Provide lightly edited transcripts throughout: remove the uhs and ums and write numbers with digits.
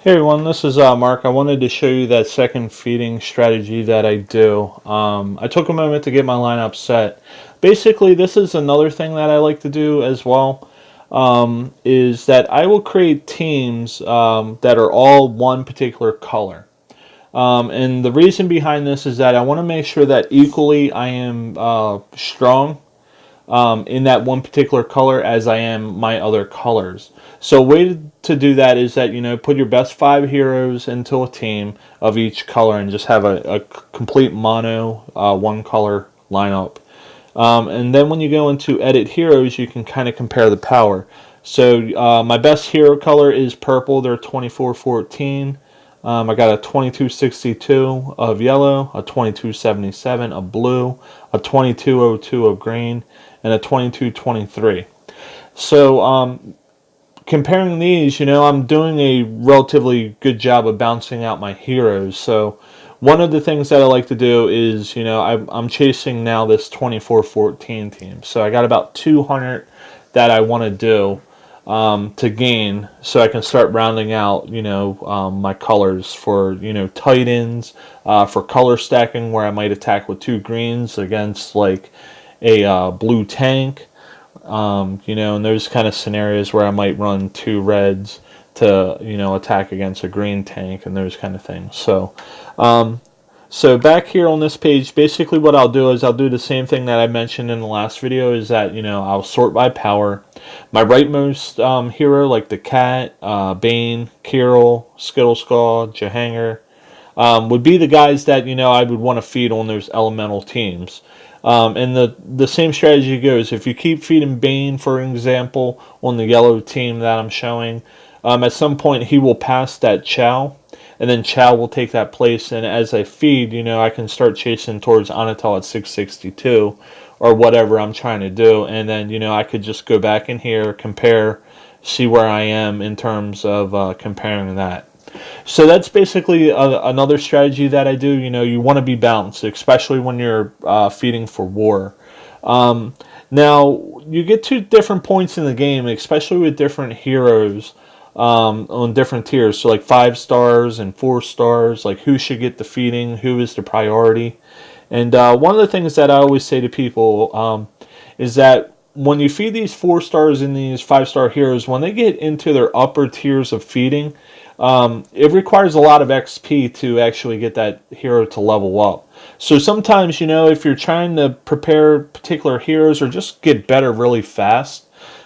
Hey everyone, this is Mark. I wanted to show you that second feeding strategy that I do. I took a moment to get my lineup set. Basically, this is another thing that I like to do as well, is that I will create teams that are all one particular color. And the reason behind this is that I want to make sure that equally I am strong in that one particular color as I am my other colors. So a way to do that is that, put your best 5 heroes into a team of each color and just have a complete mono one color lineup. And then when you go into edit heroes, you can kind of compare the power. So my best hero color is purple. They're 2414. I got a 2262 of yellow, a 2277 of blue, a 2202 of green, and a 2223. So comparing these, I'm doing a relatively good job of bouncing out my heroes. So one of the things that I like to do is, I'm chasing now this 2414 team. So I got about 200 that I want to do to gain, so I can start rounding out, my colors for, Titans, for color stacking, where I might attack with 2 greens against like a blue tank, and those kind of scenarios where I might run 2 reds to, attack against a green tank and those kind of things. So back here on this page, basically what I'll do is I'll do the same thing that I mentioned in the last video, is that, I'll sort by power. My rightmost hero, like the cat, Bane, Kirill, Skittleskull, Jahanger, would be the guys that, I would want to feed on those elemental teams. And the same strategy goes. If you keep feeding Bane, for example, on the yellow team that I'm showing, at some point he will pass that Chow, and then Chow will take that place, and as I feed, I can start chasing towards Anatal at 662, or whatever I'm trying to do, and then, I could just go back in here, compare, see where I am in terms of comparing that. So that's basically another strategy that I do. You want to be balanced, especially when you're feeding for war. Now, you get to different points in the game, especially with different heroes, on different tiers. So like 5 stars and 4 stars, like who should get the feeding, who is the priority. And one of the things that I always say to people is that when you feed these 4 stars and these 5-star heroes, when they get into their upper tiers of feeding, it requires a lot of XP to actually get that hero to level up. So sometimes, if you're trying to prepare particular heroes or just get better really fast,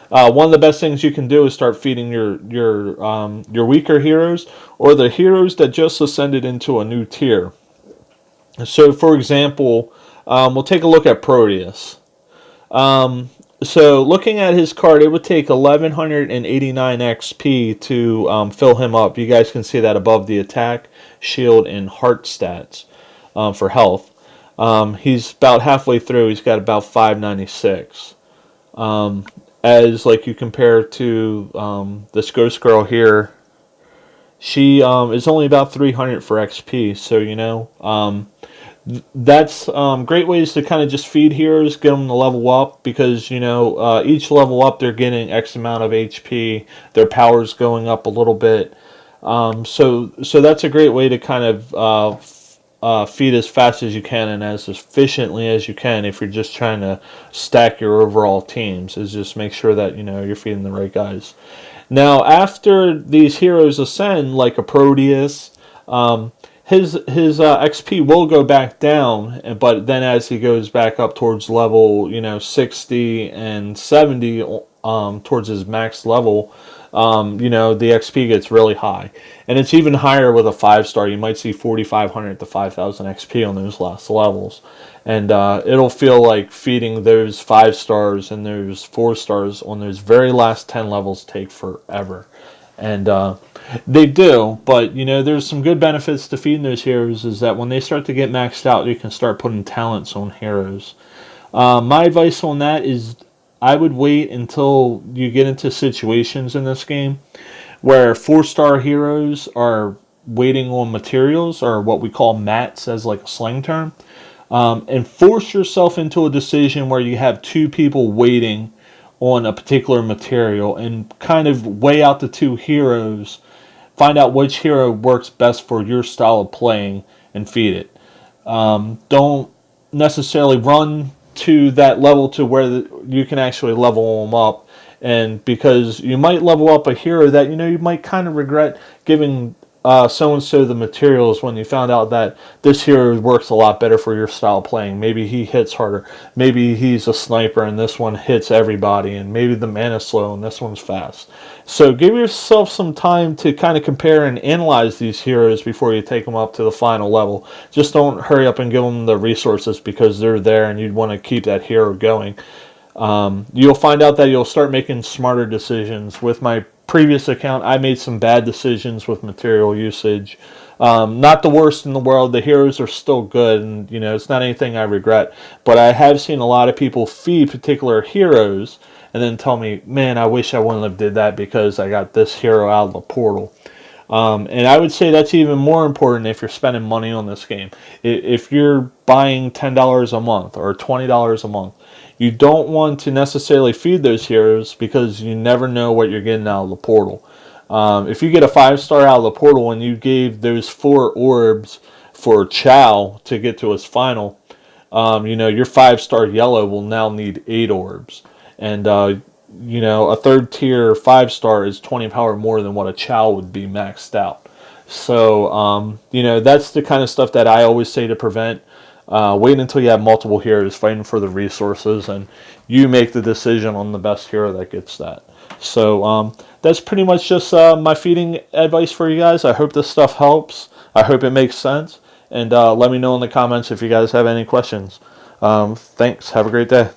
one of the best things you can do is start feeding your weaker heroes, or the heroes that just ascended into a new tier. So, for example, we'll take a look at Proteus. So, looking at his card, it would take 1189 XP to fill him up. You guys can see that above the attack, shield, and heart stats for health. He's about halfway through. He's got about 596. As like you compare to this ghost girl here, she is only about 300 for XP. So that's great ways to kind of just feed heroes, get them to level up, because each level up they're getting X amount of HP, their power's going up a little bit. So that's a great way to kind of feed as fast as you can and as efficiently as you can. If you're just trying to stack your overall teams, is just make sure that you're feeding the right guys. Now, after these heroes ascend, like a Proteus, his XP will go back down, but then as he goes back up towards level 60 and 70, towards his max level, the XP gets really high. And it's even higher with a 5-star. You might see 4,500 to 5,000 XP on those last levels. And it'll feel like feeding those 5 stars and those 4 stars on those very last 10 levels take forever. And they do, but there's some good benefits to feeding those heroes, is that when they start to get maxed out, you can start putting talents on heroes. My advice on that is I would wait until you get into situations in this game where 4-star heroes are waiting on materials, or what we call mats as like a slang term, and force yourself into a decision where you have 2 people waiting on a particular material, and kind of weigh out the 2 heroes find out which hero works best for your style of playing and feed it. Don't necessarily run to that level to where you can actually level them up. And because you might level up a hero that you might kind of regret giving so and so the materials when you found out that this hero works a lot better for your style of playing. Maybe he hits harder. Maybe he's a sniper and this one hits everybody. And maybe the mana's slow and this one's fast. So give yourself some time to kind of compare and analyze these heroes before you take them up to the final level. Just don't hurry up and give them the resources because they're there and you'd want to keep that hero going. You'll find out that you'll start making smarter decisions. With my previous account, I made some bad decisions with material usage. Not the worst in the world. The heroes are still good, and it's not anything I regret. But I have seen a lot of people feed particular heroes and then tell me, "Man, I wish I wouldn't have did that because I got this hero out of the portal." And I would say that's even more important if you're spending money on this game. If you're buying $10 a month or $20 a month, you don't want to necessarily feed those heroes because you never know what you're getting out of the portal. If you get a 5-star out of the portal and you gave those 4 orbs for Chow to get to his final, your 5-star yellow will now need 8 orbs. And, a 3rd tier 5-star is 20 power more than what a Chow would be maxed out. So, that's the kind of stuff that I always say to prevent. Wait until you have multiple heroes fighting for the resources, and you make the decision on the best hero that gets that. So that's pretty much just my feeding advice for you guys. I hope this stuff helps. I hope it makes sense. And let me know in the comments if you guys have any questions. Thanks. Have a great day.